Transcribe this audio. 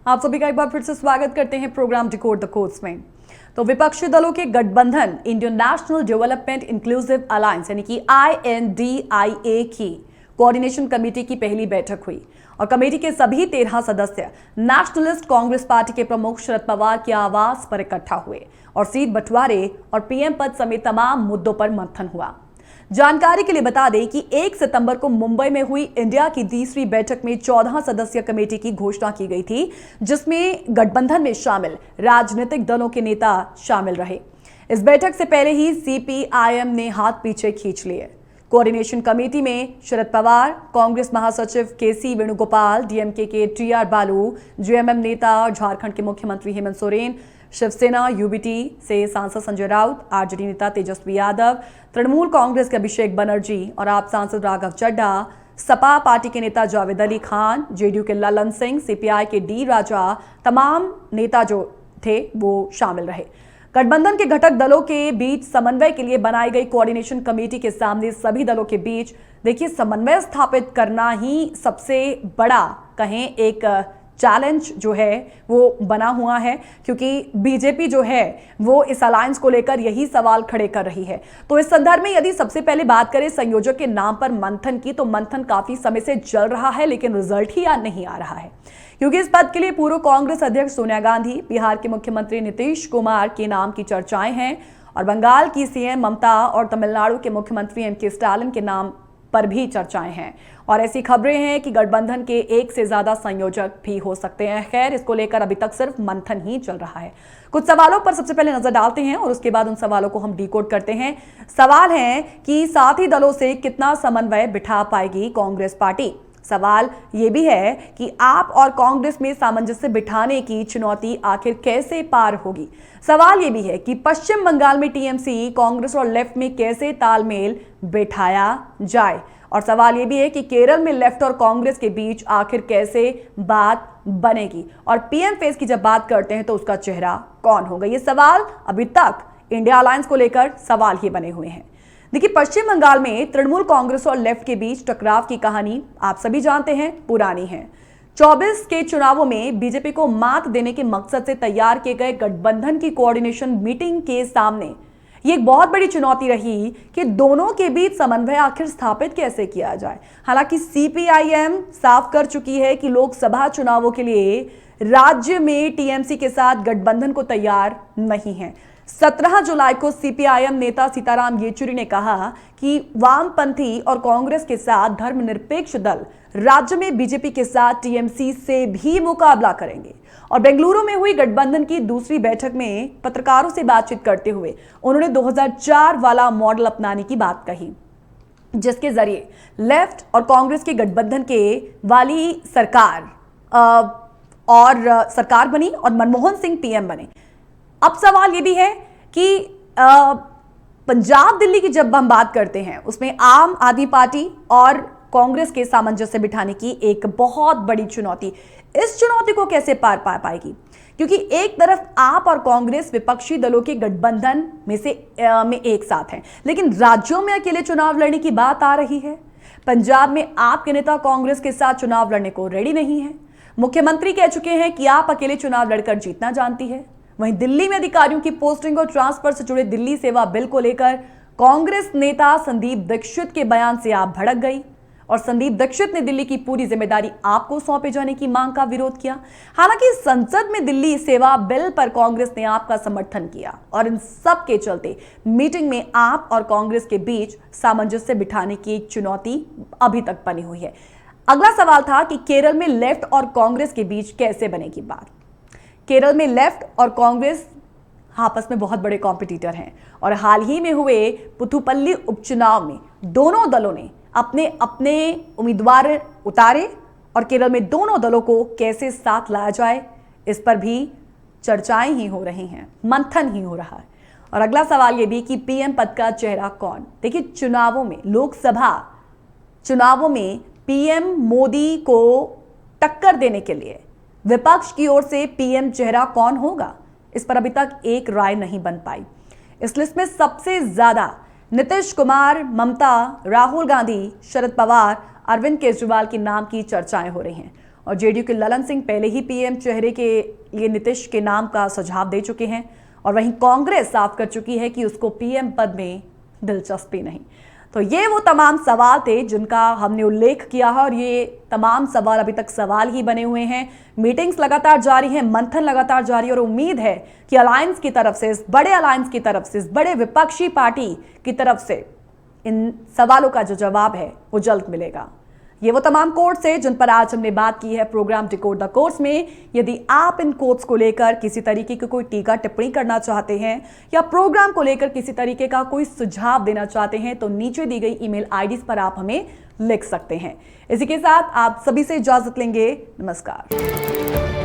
आप सभी का एक बार फिर से स्वागत करते हैं प्रोग्राम डिकोड द कोर्ट्स में। तो विपक्षी दलों के गठबंधन Indian national development inclusive alliance यानी कि INDIA की कोऑर्डिनेशन कमेटी की पहली बैठक हुई और कमेटी के सभी 13 सदस्य नेशनलिस्ट कांग्रेस पार्टी के प्रमुख शरद पवार के आवास पर इकट्ठा हुए और सीट बंटवारे और पीएम पद समेत तमाम मुद्दों पर मंथन हुआ। जानकारी के लिए बता दें कि 1 सितंबर को मुंबई में हुई इंडिया की तीसरी बैठक में 14 सदस्यीय कमेटी की घोषणा की गई थी, जिसमें गठबंधन में शामिल राजनीतिक दलों के नेता शामिल रहे। इस बैठक से पहले ही CPIM ने हाथ पीछे खींच लिए। कोऑर्डिनेशन कमेटी में शरद पवार, कांग्रेस महासचिव KC वेणुगोपाल, DMK के TR बालू, JMM नेता और झारखंड के मुख्यमंत्री हेमंत सोरेन, शिवसेना UBT से सांसद संजय राउत, RJD नेता तेजस्वी यादव, तृणमूल कांग्रेस के अभिषेक बनर्जी और आप सांसद राघव चड्ढा, सपा पार्टी के नेता जावेद अली खान, JDU के ललन सिंह, CPI के D राजा, तमाम नेता जो थे वो शामिल रहे। गठबंधन के घटक दलों के बीच समन्वय के लिए बनाई गई कोऑर्डिनेशन कमेटी के सामने सभी दलों के बीच देखिए समन्वय स्थापित करना ही सबसे बड़ा कहें एक चैलेंज जो है वो बना हुआ है, क्योंकि बीजेपी जो है वो इस अलायंस को लेकर यही सवाल खड़े कर रही है। तो इस संदर्भ में यदि सबसे पहले बात करें संयोजक के नाम पर मंथन की, तो मंथन काफी समय से चल रहा है लेकिन रिजल्ट ही नहीं आ रहा है, क्योंकि इस पद के लिए पूर्व कांग्रेस अध्यक्ष सोनिया गांधी, बिहार के मुख्यमंत्री नीतीश कुमार के नाम की चर्चाएं हैं और बंगाल की CM ममता और तमिलनाडु के मुख्यमंत्री MK स्टालिन के नाम पर भी चर्चाएं हैं और ऐसी खबरें हैं कि गठबंधन के एक से ज्यादा संयोजक भी हो सकते हैं। खैर, इसको लेकर अभी तक सिर्फ मंथन ही चल रहा है। कुछ सवालों पर सबसे पहले नजर डालते हैं और उसके बाद उन सवालों को हम डिकोड करते हैं। सवाल है कि साथी दलों से कितना समन्वय बिठा पाएगी कांग्रेस पार्टी। सवाल यह भी है कि आप और कांग्रेस में सामंजस्य बिठाने की चुनौती आखिर कैसे पार होगी। सवाल यह भी है कि पश्चिम बंगाल में TMC, कांग्रेस और लेफ्ट में कैसे तालमेल बिठाया जाए और सवाल यह भी है कि केरल में लेफ्ट और कांग्रेस के बीच आखिर कैसे बात बनेगी और PM फेज की जब बात करते हैं तो उसका चेहरा कौन होगा। ये सवाल अभी तक इंडिया अलायंस को लेकर सवाल ही बने हुए हैं। देखिए, पश्चिम बंगाल में तृणमूल कांग्रेस और लेफ्ट के बीच टकराव की कहानी आप सभी जानते हैं, पुरानी है। 24 के चुनावों में बीजेपी को मात देने के मकसद से तैयार किए गए गठबंधन की कोऑर्डिनेशन मीटिंग के सामने ये एक बहुत बड़ी चुनौती रही कि दोनों के बीच समन्वय आखिर स्थापित कैसे किया जाए। हालांकि CPIM साफ कर चुकी है कि लोकसभा चुनावों के लिए राज्य में TMC के साथ गठबंधन को तैयार नहीं है। 17 जुलाई को CPIM नेता सीताराम येचुरी ने कहा कि वामपंथी और कांग्रेस के साथ धर्मनिरपेक्ष दल राज्य में बीजेपी के साथ TMC से भी मुकाबला करेंगे और बेंगलुरु में हुई गठबंधन की दूसरी बैठक में पत्रकारों से बातचीत करते हुए उन्होंने 2004 वाला मॉडल अपनाने की बात कही, जिसके जरिए लेफ्ट और कांग्रेस के गठबंधन के वाली सरकार बनी और मनमोहन सिंह PM बने। अब सवाल ये भी है कि पंजाब दिल्ली की जब हम बात करते हैं उसमें आम आदमी पार्टी और कांग्रेस के सामंजस्य बिठाने की एक बहुत बड़ी चुनौती, इस चुनौती को कैसे पार पा पाएगी, क्योंकि एक तरफ आप और कांग्रेस विपक्षी दलों के गठबंधन में एक साथ हैं, लेकिन राज्यों में अकेले चुनाव लड़ने की बात आ रही है। पंजाब में आपके नेता कांग्रेस के साथ चुनाव लड़ने को रेडी नहीं है। मुख्यमंत्री कह चुके हैं कि आप अकेले चुनाव लड़कर जीतना जानती है। वहीं दिल्ली में अधिकारियों की पोस्टिंग और ट्रांसफर से जुड़े दिल्ली सेवा बिल को लेकर कांग्रेस नेता संदीप दीक्षित के बयान से आप भड़क गई और संदीप दीक्षित ने दिल्ली की पूरी जिम्मेदारी आपको सौंपे जाने की मांग का विरोध किया। हालांकि संसद में दिल्ली सेवा बिल पर कांग्रेस ने आपका समर्थन किया और इन सब के चलते मीटिंग में आप और कांग्रेस के बीच सामंजस्य बिठाने की एक चुनौती अभी तक बनी हुई है। अगला सवाल था कि केरल में लेफ्ट और कांग्रेस के बीच कैसे बनेगी बात। केरल में लेफ्ट और कांग्रेस आपस में बहुत बड़े कॉम्पिटिटर हैं और हाल ही में हुए पुथुपल्ली उपचुनाव में दोनों दलों ने अपने अपने उम्मीदवार उतारे और केरल में दोनों दलों को कैसे साथ लाया जाए, इस पर भी चर्चाएं ही हो रही हैं, मंथन ही हो रहा है। और अगला सवाल यह भी कि PM पद का चेहरा कौन। देखिए, चुनावों में, लोकसभा चुनावों में PM मोदी को टक्कर देने के लिए विपक्ष की ओर से PM चेहरा कौन होगा, इस पर अभी तक एक राय नहीं बन पाई। इस लिस्ट में सबसे ज्यादा नीतीश कुमार, ममता, राहुल गांधी, शरद पवार, अरविंद केजरीवाल के नाम की चर्चाएं हो रही हैं और जेडीयू के ललन सिंह पहले ही पीएम चेहरे के लिए नीतीश के नाम का सुझाव दे चुके हैं और वहीं कांग्रेस साफ कर चुकी है कि उसको पीएम पद में दिलचस्पी नहीं। तो ये वो तमाम सवाल थे जिनका हमने उल्लेख किया है और ये तमाम सवाल अभी तक सवाल ही बने हुए हैं। मीटिंग्स लगातार जारी हैं, मंथन लगातार जारी है और उम्मीद है कि अलायंस की तरफ से, इस बड़े अलायंस की तरफ से, इस बड़े विपक्षी पार्टी की तरफ से इन सवालों का जो जवाब है वो जल्द मिलेगा। ये वो तमाम कोर्स है जिन पर आज हमने बात की है प्रोग्राम डिकोड द कोर्स में। यदि आप इन कोर्स को लेकर किसी तरीके की कोई टीका टिप्पणी करना चाहते हैं या प्रोग्राम को लेकर किसी तरीके का कोई सुझाव देना चाहते हैं तो नीचे दी गई ईमेल आईडीज पर आप हमें लिख सकते हैं। इसी के साथ आप सभी से इजाजत लेंगे। नमस्कार।